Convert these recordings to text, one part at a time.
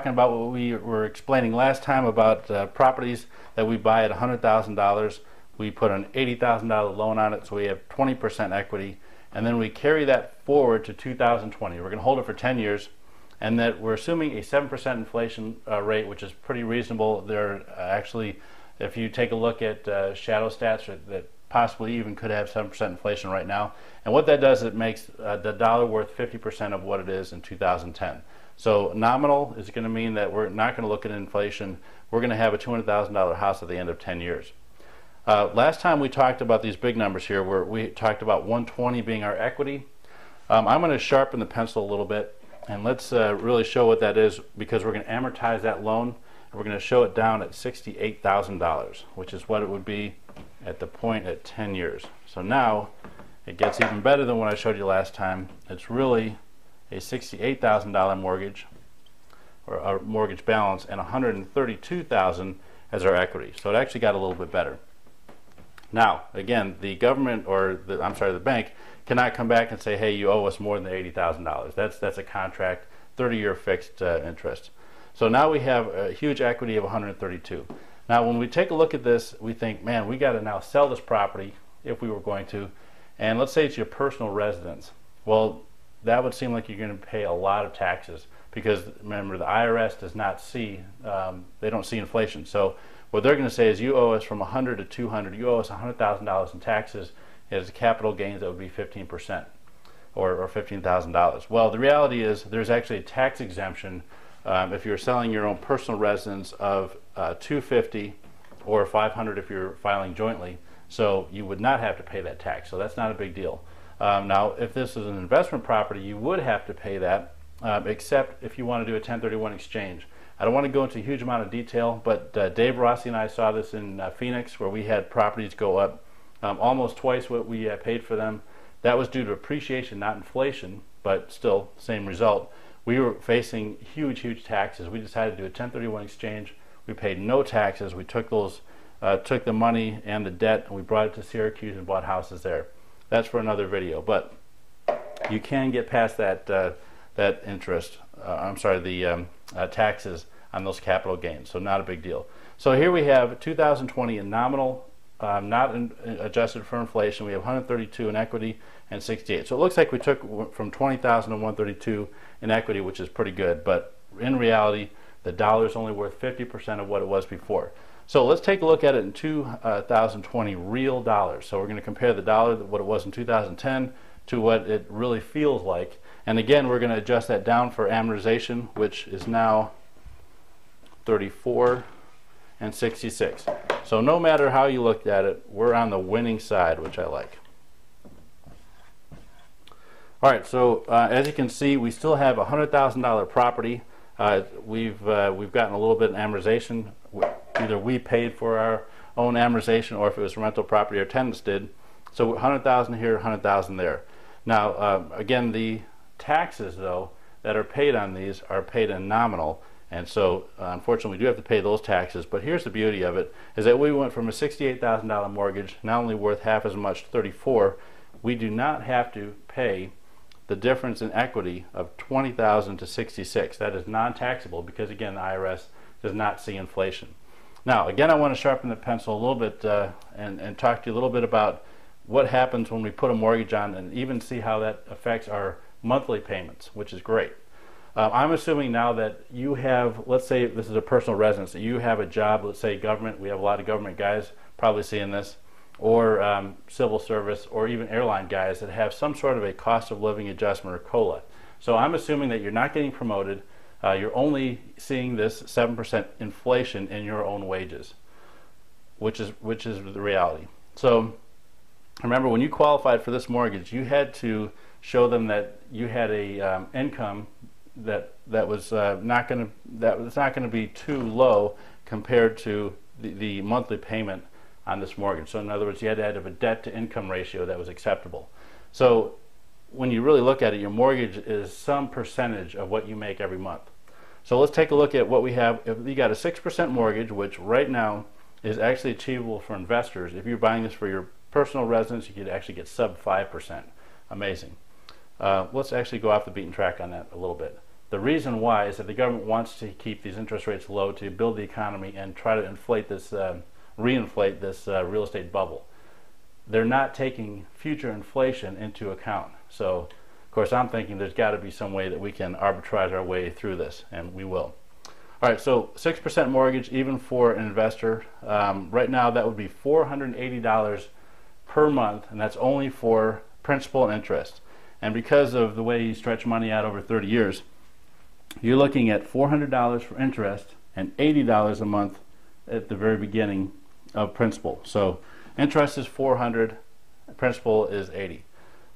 Talking about what we were explaining last time about properties that we buy at $100,000. We put an $80,000 loan on it, so we have 20% equity, and then we carry that forward to 2020. We're going to hold it for 10 years, and that we're assuming a 7% inflation rate, which is pretty reasonable. There actually, if you take a look at shadow stats, that possibly even could have 7% inflation right now. And what that does, it makes the dollar worth 50% of what it is in 2010. So nominal is going to mean that we're not going to look at inflation. We're going to have a $200,000 house at the end of 10 years. Last time we talked about these big numbers here, where we talked about 120 being our equity. I'm going to sharpen the pencil a little bit, and let's really show what that is, because we're going to amortize that loan, and we're going to show it down at $68,000, which is what it would be at the point at 10 years. So now it gets even better than what I showed you last time. It's really a $68,000 mortgage, or our mortgage balance, and $132,000 as our equity. So it actually got a little bit better. Now, again, the government, or the bank, cannot come back and say, hey, you owe us more than $80,000. That's a contract, 30-year fixed interest. So now we have a huge equity of $132,000. Now, when we take a look at this, we think, man, we got to now sell this property if we were going to, and let's say it's your personal residence. Well, that would seem like you're going to pay a lot of taxes, because remember, the IRS does not see, they don't see inflation. So what they're going to say is, you owe us from 100 to 200, you owe us $100,000 in taxes. As capital gains, that would be 15%, or $15,000. Well, the reality is there's actually a tax exemption if you're selling your own personal residence of $250 or $500 if you're filing jointly. So you would not have to pay that tax. So that's not a big deal. Now, if this is an investment property, you would have to pay that, except if you want to do a 1031 exchange. I don't want to go into a huge amount of detail, but Dave Rossi and I saw this in Phoenix, where we had properties go up almost twice what we paid for them. That was due to appreciation, not inflation, but still same result. We were facing huge taxes. We decided to do a 1031 exchange. We paid no taxes. We took took the money and the debt, and we brought it to Syracuse and bought houses there. That's for another video, but you can get past that interest. The taxes on those capital gains, so not a big deal. So here we have 2020 in nominal, not adjusted for inflation. We have 132 in equity and 68. So it looks like we took from 20,000 to 132 in equity, which is pretty good. But in reality, the dollar is only worth 50% of what it was before. So let's take a look at it in 2020 real dollars. So we're going to compare the dollar, what it was in 2010, to what it really feels like. And again, we're going to adjust that down for amortization, which is now 34 and 66. So no matter how you looked at it, we're on the winning side, which I like. All right, so as you can see, we still have a $100,000 property. We've gotten a little bit in amortization. Either we paid for our own amortization, or if it was rental property, our tenants did. So 100,000 here, 100,000 there. Now, again, the taxes, though, that are paid on these are paid in nominal. And so, unfortunately, we do have to pay those taxes. But here's the beauty of it, is that we went from a $68,000 mortgage, not only worth half as much, 34, we do not have to pay the difference in equity of 20,000 to 66. That is non-taxable, because, again, the IRS does not see inflation. Now, again, I want to sharpen the pencil a little bit and talk to you a little bit about what happens when we put a mortgage on, and even see how that affects our monthly payments, which is great. I'm assuming now that you have, let's say this is a personal residence, that you have a job, let's say government. We have a lot of government guys probably seeing this, or civil service, or even airline guys that have some sort of a cost of living adjustment, or COLA. So I'm assuming that you're not getting promoted. You're only seeing this 7% inflation in your own wages, which is the reality. So remember, when you qualified for this mortgage, you had to show them that you had a income that was not going to be too low compared to the monthly payment on this mortgage. So in other words, you had to have a debt to income ratio that was acceptable. So when you really look at it, your mortgage is some percentage of what you make every month. So let's take a look at what we have. If you got a 6% mortgage, which right now is actually achievable for investors. If you're buying this for your personal residence, you could actually get sub 5%. Amazing. Let's actually go off the beaten track on that a little bit. The reason why is that the government wants to keep these interest rates low to build the economy and try to inflate this, reinflate this real estate bubble. They're not taking future inflation into account. So, of course, I'm thinking there's got to be some way that we can arbitrage our way through this, and we will. All right, so 6% mortgage, even for an investor, right now that would be $480 per month, and that's only for principal and interest. And because of the way you stretch money out over 30 years, you're looking at $400 for interest and $80 a month at the very beginning of principal. So interest is $400, principal is $80.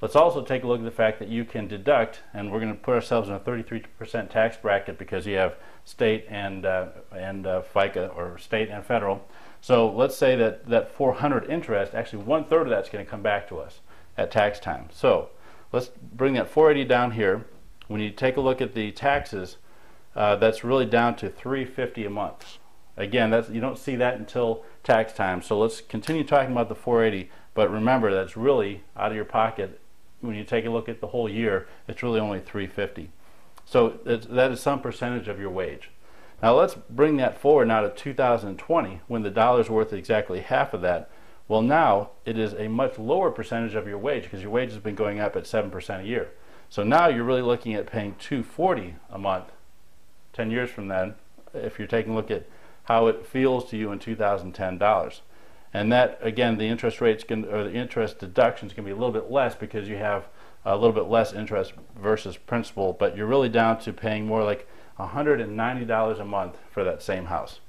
Let's also take a look at the fact that you can deduct, and we're going to put ourselves in a 33% tax bracket because you have state and FICA, or state and federal. So let's say that 400 interest, actually 1/3 of that's going to come back to us at tax time. So let's bring that 480 down here. When you take a look at the taxes, that's really down to $350 a month. Again, you don't see that until tax time. So let's continue talking about the 480, but remember that's really out of your pocket. When you take a look at the whole year, it's really only $350. So that is some percentage of your wage. Now let's bring that forward now to 2020, when the dollar's worth exactly half of that. Well, now it is a much lower percentage of your wage because your wage has been going up at 7% a year. So now you're really looking at paying $240 a month 10 years from then, if you're taking a look at how it feels to you in 2010 dollars. And that, again, the interest rates or the interest deductions can be a little bit less because you have a little bit less interest versus principal, but you're really down to paying more like $190 a month for that same house.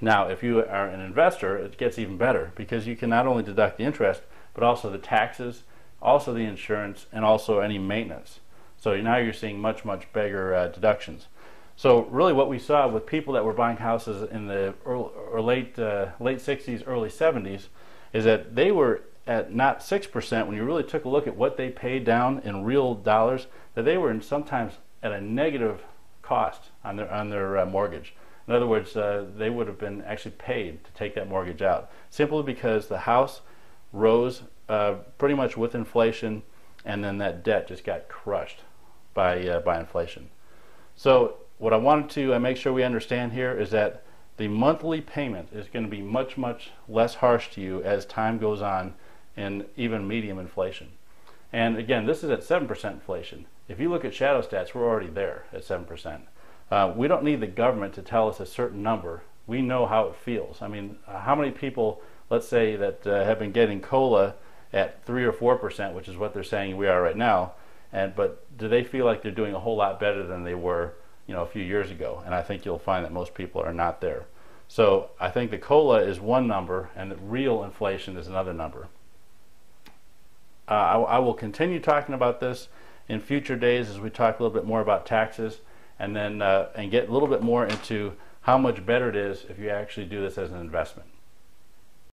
Now, if you are an investor, it gets even better because you can not only deduct the interest, but also the taxes, also the insurance, and also any maintenance. So now you're seeing much, much bigger deductions. So really what we saw with people that were buying houses in the late 60s, early 70s, is that they were at not 6% when you really took a look at what they paid down in real dollars, that they were sometimes at a negative cost on their mortgage. In other words, they would have been actually paid to take that mortgage out, simply because the house rose pretty much with inflation, and then that debt just got crushed by inflation. So what I wanted to make sure we understand here is that the monthly payment is going to be much, much less harsh to you as time goes on in even medium inflation. And again, this is at 7% inflation. If you look at shadow stats, we're already there at 7%. We don't need the government to tell us a certain number. We know how it feels. I mean, how many people, let's say, that have been getting COLA at 3 or 4%, which is what they're saying we are right now, but do they feel like they're doing a whole lot better than they were, a few years ago? And I think you'll find that most people are not there. So I think the COLA is one number and the real inflation is another number. I will continue talking about this in future days as we talk a little bit more about taxes, and then and get a little bit more into how much better it is if you actually do this as an investment.